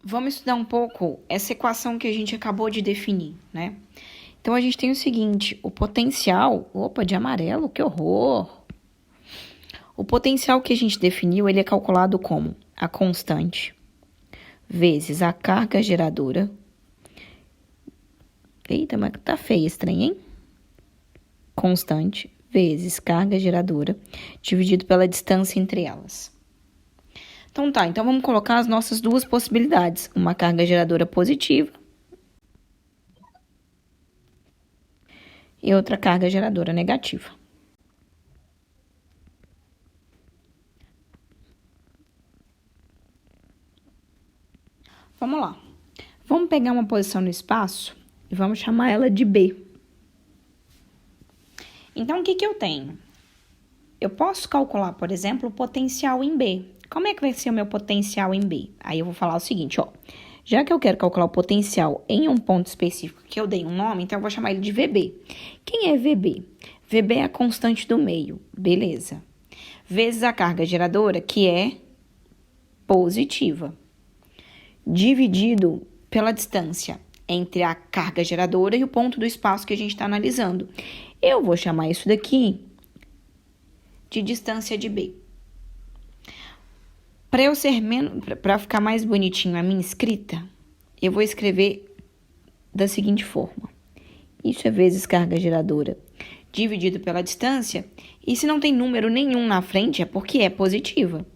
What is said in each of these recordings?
vamos estudar um pouco essa equação que a gente acabou de definir, né? Então, a gente tem o seguinte, o potencial... Opa, de amarelo, que horror! O potencial que a gente definiu, ele é calculado como a constante vezes a carga geradora. Eita, mas tá feio esse trem, hein? Constante vezes carga geradora dividido pela distância entre elas. Então tá, então vamos colocar as nossas duas possibilidades. Uma carga geradora positiva e outra carga geradora negativa. Vamos lá. Vamos pegar uma posição no espaço e vamos chamar ela de B. Então, o que eu tenho? Eu posso calcular, por exemplo, o potencial em B. Como é que vai ser o meu potencial em B? Aí eu vou falar o seguinte, ó. Já que eu quero calcular o potencial em um ponto específico que eu dei um nome, então eu vou chamar ele de VB. Quem é VB? VB é a constante do meio, beleza. Vezes a carga geradora, que é positiva, dividido pela distância entre a carga geradora e o ponto do espaço que a gente está analisando. Eu vou chamar isso daqui de distância de B. Para ficar mais bonitinho a minha escrita, eu vou escrever da seguinte forma. Isso é vezes carga geradora dividido pela distância, e se não tem número nenhum na frente é porque é positiva,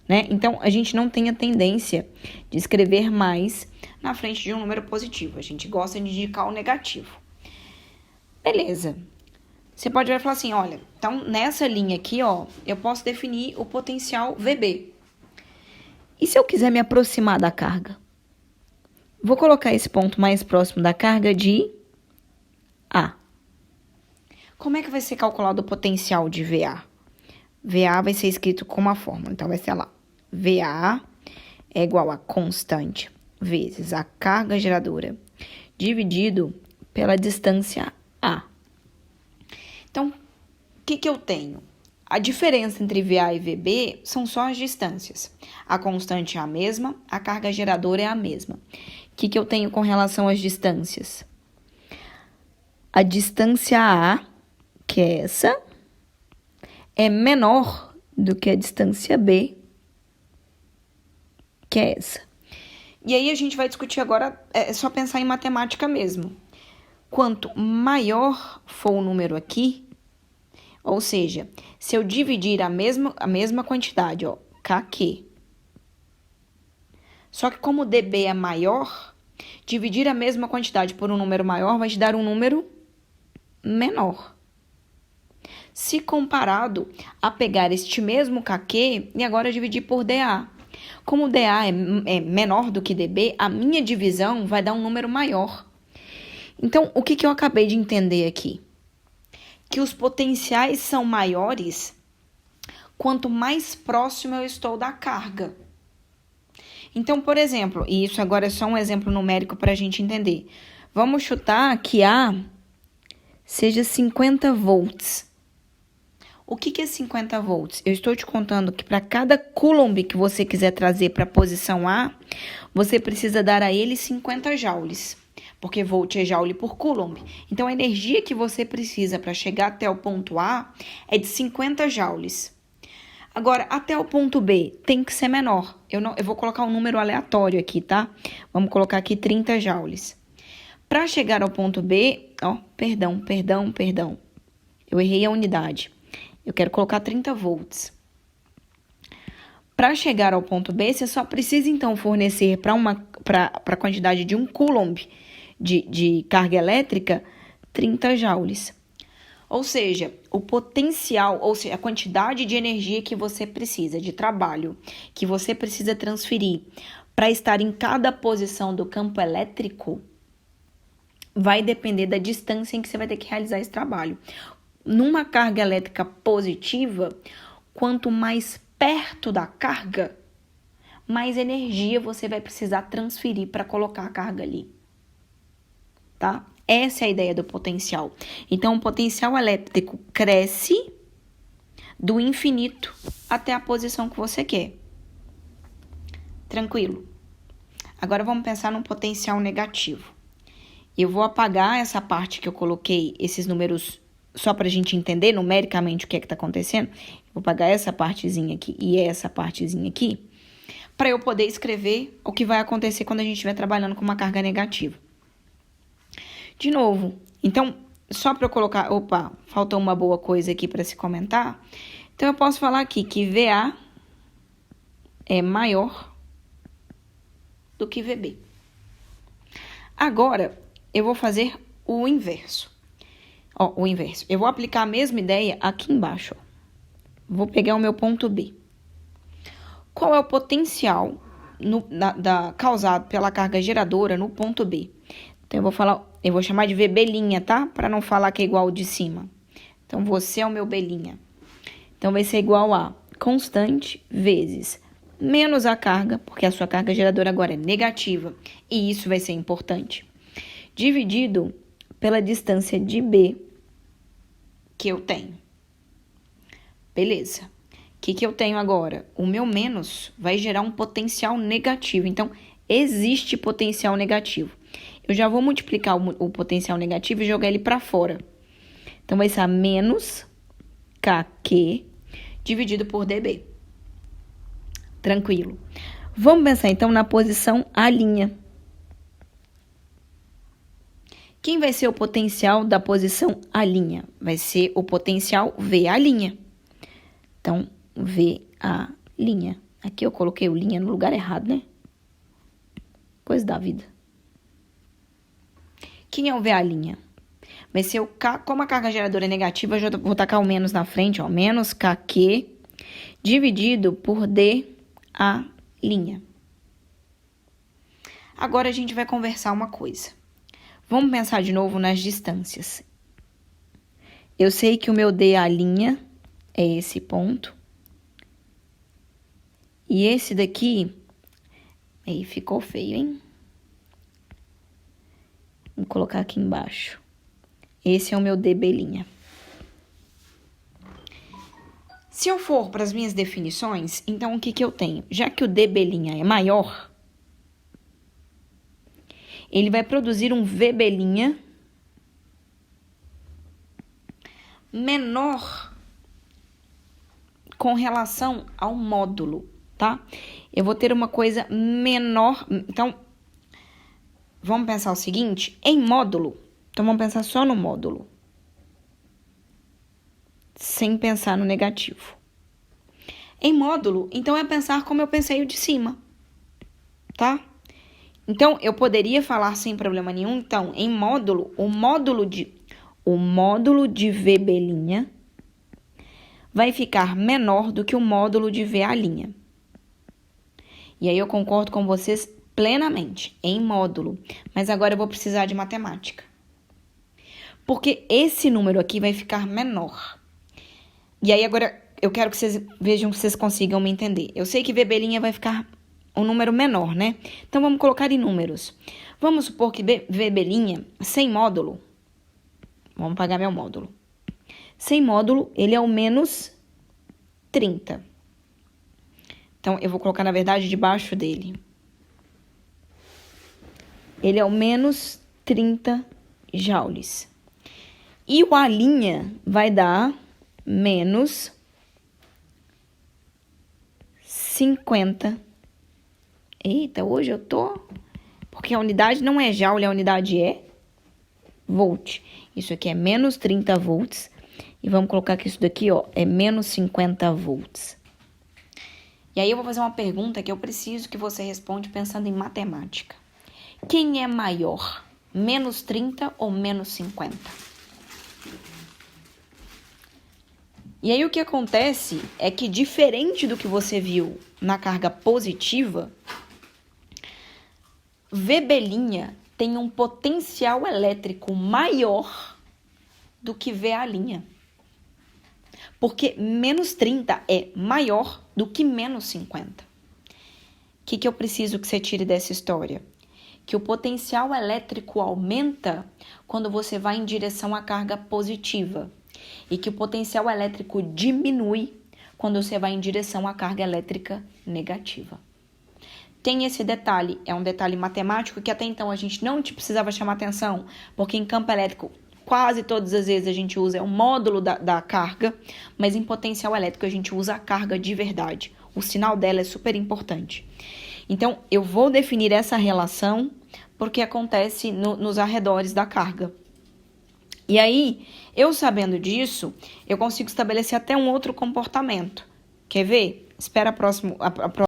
né? Então, a gente não tem a tendência de escrever mais na frente de um número positivo. A gente gosta de indicar o negativo. Beleza. Você pode falar assim, olha, então nessa linha aqui, ó, eu posso definir o potencial VB. E se eu quiser me aproximar da carga? Vou colocar esse ponto mais próximo da carga de A. Como é que vai ser calculado o potencial de VA? VA vai ser escrito com uma fórmula, então vai ser lá. VA é igual a constante vezes a carga geradora dividido pela distância A. Então, o que eu tenho? A diferença entre VA e VB são só as distâncias. A constante é a mesma, a carga geradora é a mesma. O que eu tenho com relação às distâncias? A distância A, que é essa, é menor do que a distância B, que é essa. E aí a gente vai discutir agora, é só pensar em matemática mesmo. Quanto maior for o número aqui, ou seja, se eu dividir a mesma quantidade, ó, KQ, só que como DB é maior, dividir a mesma quantidade por um número maior vai te dar um número menor. Se comparado a pegar este mesmo KQ e agora dividir por DA. Como DA é menor do que DB, a minha divisão vai dar um número maior. Então, o que eu acabei de entender aqui? Que os potenciais são maiores quanto mais próximo eu estou da carga. Então, por exemplo, e isso agora é só um exemplo numérico para a gente entender. Vamos chutar que A seja 50 volts. O que é 50 volts? Eu estou te contando que para cada coulomb que você quiser trazer para a posição A, você precisa dar a ele 50 joules, porque volt é joule por coulomb. Então, a energia que você precisa para chegar até o ponto A é de 50 joules. Agora, até o ponto B tem que ser menor. Eu vou colocar um número aleatório aqui, tá? Vamos colocar aqui 30 joules. Para chegar ao ponto B, ó, perdão. Eu errei a unidade. Eu quero colocar 30 volts. Para chegar ao ponto B, você só precisa, então, fornecer para a quantidade de 1 coulomb de carga elétrica, 30 joules. Ou seja, o potencial, ou seja, a quantidade de energia que você precisa, de trabalho, que você precisa transferir para estar em cada posição do campo elétrico, vai depender da distância em que você vai ter que realizar esse trabalho. Numa carga elétrica positiva, quanto mais perto da carga, mais energia você vai precisar transferir para colocar a carga ali. Tá? Essa é a ideia do potencial. Então, o potencial elétrico cresce do infinito até a posição que você quer. Tranquilo? Agora vamos pensar num potencial negativo. Eu vou apagar essa parte que eu coloquei, esses números, só para a gente entender numericamente o que é que está acontecendo. Vou apagar essa partezinha aqui e essa partezinha aqui, para eu poder escrever o que vai acontecer quando a gente estiver trabalhando com uma carga negativa. De novo, então, só para eu colocar... Opa, faltou uma boa coisa aqui para se comentar. Então, eu posso falar aqui que VA é maior do que VB. Agora, eu vou fazer o inverso. Ó, o inverso. Eu vou aplicar a mesma ideia aqui embaixo. Ó. Vou pegar o meu ponto B. Qual é o potencial causado pela carga geradora no ponto B? Então, eu vou chamar de VB', tá? Para não falar que é igual ao de cima. Então, você é o meu B'. Então, vai ser igual a constante vezes menos a carga, porque a sua carga geradora agora é negativa, e isso vai ser importante, dividido pela distância de B que eu tenho. Beleza. O que eu tenho agora? O meu menos vai gerar um potencial negativo. Então, existe potencial negativo. Eu já vou multiplicar o potencial negativo e jogar ele para fora. Então, vai ser menos KQ dividido por DB. Tranquilo. Vamos pensar, então, na posição A'. Quem vai ser o potencial da posição A'? Vai ser o potencial VA'. Então, VA'. Aqui eu coloquei o linha no lugar errado, né? Coisa da vida. Quem é o VA'? Vai ser o K, como a carga geradora é negativa, eu já vou tacar o menos na frente, ó. Menos KQ dividido por DA'. Agora a gente vai conversar uma coisa. Vamos pensar de novo nas distâncias. Eu sei que o meu DA' é esse ponto. E esse daqui... Aí ficou feio, hein? Vou colocar aqui embaixo. Esse é o meu DB'. Se eu for para as minhas definições, então o que eu tenho? Já que o DB' é maior, ele vai produzir um VB' menor com relação ao módulo, tá? Eu vou ter uma coisa menor. Então, vamos pensar o seguinte, em módulo. Então, vamos pensar só no módulo. Sem pensar no negativo. Em módulo, então, é pensar como eu pensei o de cima, tá? Então, eu poderia falar sem problema nenhum. Então, em módulo, o módulo de VB' vai ficar menor do que o módulo de VA'. E aí, eu concordo com vocês plenamente, em módulo. Mas agora eu vou precisar de matemática. Porque esse número aqui vai ficar menor. E aí, agora, eu quero que vocês vejam, que vocês consigam me entender. Eu sei que VB' vai ficar um número menor, né? Então, vamos colocar em números. Vamos supor que VB' sem módulo... Vamos pagar meu módulo. Sem módulo, ele é o menos 30. Então, eu vou colocar, na verdade, debaixo dele. Ele é o menos 30 joules. E o A' vai dar menos 50. Eita, hoje eu tô... Porque a unidade não é joule, a unidade é volt. Isso aqui é menos 30 volts. E vamos colocar que isso daqui, ó, é menos 50 volts. E aí eu vou fazer uma pergunta que eu preciso que você responda pensando em matemática. Quem é maior? Menos 30 ou menos 50? E aí o que acontece é que, diferente do que você viu na carga positiva, VB' tem um potencial elétrico maior do que VA'. Porque menos 30 é maior do que menos 50. O que eu preciso que você tire dessa história? Que o potencial elétrico aumenta quando você vai em direção à carga positiva. E que o potencial elétrico diminui quando você vai em direção à carga elétrica negativa. tem esse detalhe, é um detalhe matemático que até então a gente não precisava chamar atenção, porque em campo elétrico quase todas as vezes a gente usa o módulo da carga, mas em potencial elétrico a gente usa a carga de verdade. O sinal dela é super importante. Então, eu vou definir essa relação porque acontece nos arredores da carga. E aí, eu sabendo disso, eu consigo estabelecer até um outro comportamento. Quer ver? Espera a próxima